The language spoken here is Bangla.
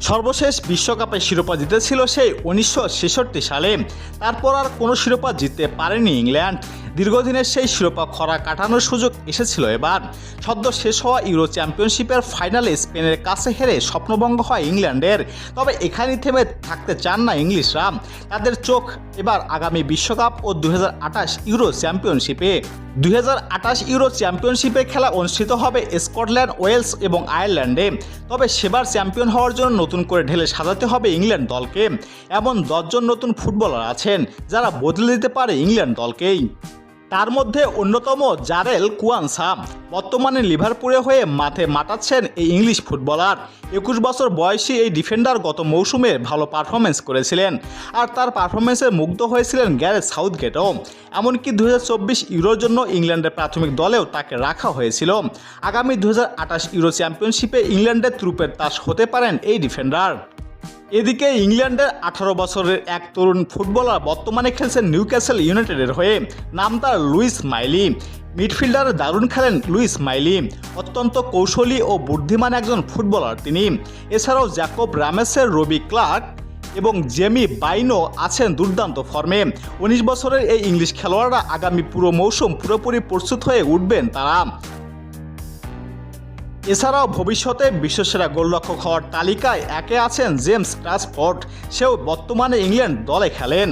সর্বশেষ বিশ্বকাপে শিরোপা জিতেছিল সেই 1966 সালে। তারপর আর কোনো শিরোপা জিততে পারেনি ইংল্যান্ড। দীর্ঘদিনের সেই শিরোপা খরা কাটানোর সুযোগ এসেছিল এবার। সদ্য শেষ হওয়া ইউরো চ্যাম্পিয়নশিপের ফাইনালে স্পেনের কাছে হেরে স্বপ্নভঙ্গ হয় ইংল্যান্ডের। তবে এখানেই থেমে থাকতে চান না ইংলিশরা। তাদের চোখ এবার আগামী বিশ্বকাপ ও 2028 ইউরো চ্যাম্পিয়নশিপে। 2028 ইউরো চ্যাম্পিয়নশিপে খেলা অনুষ্ঠিত হবে স্কটল্যান্ড, ওয়েলস এবং আয়ারল্যান্ডে। তবে সেবার চ্যাম্পিয়ন হওয়ার জন্য নতুন করে ঢেলে সাজাতে হবে ইংল্যান্ড দলকে। এমন 10 জন নতুন ফুটবলার আছেন যারা বদলে দিতে পারে ইংল্যান্ড দলকেই। তার মধ্যে অন্যতম জারেল কুয়ানসা। বর্তমানে লিভারপুলে হয়ে মাঠে মাতাচ্ছেন এই ইংলিশ ফুটবলার। 21 বছর বয়সী এই ডিফেন্ডার গত মৌসুমে ভালো পারফরমেন্স করেছিলেন, আর তার পারফরমেন্সে মুগ্ধ হয়েছিলেন গ্যারেথ সাউথগেটও। এমনকি 2024 ইউরোর জন্য ইংল্যান্ডের প্রাথমিক দলেও তাকে রাখা হয়েছিল। আগামী 2028 ইউরো চ্যাম্পিয়নশিপে ইংল্যান্ডের ত্রুপের তাস হতে পারেন এই ডিফেন্ডার। এদিকে ইংল্যান্ডের 18 বছরের এক তরুণ ফুটবলার বর্তমানে খেলছেন নিউক্যাসল ইউনাইটেডের হয়ে। নাম তার লুইস মাইলি। মিডফিল্ডারে দারুণ খেলেন লুইস মাইলি। অত্যন্ত কৌশলী ও বুদ্ধিমান একজন ফুটবলার তিনি। এছাড়াও জ্যাকব রামেসের, রবি ক্লার্ক এবং জেমি বাইনো আছেন দুর্দান্ত ফর্মে। 19 বছরের এই ইংলিশ খেলোয়াড়রা আগামী পুরো মৌসুম পুরোপুরি প্রস্তুত হয়ে উঠবেন তারা। এছাড়াও ভবিষ্যতে বিশ্বসেরা গোলরক্ষক হওয়ার তালিকায় একে আছেন জেমস ট্রান্সফোর্ড। সেও বর্তমানে ইংল্যান্ড দলে খেলেন।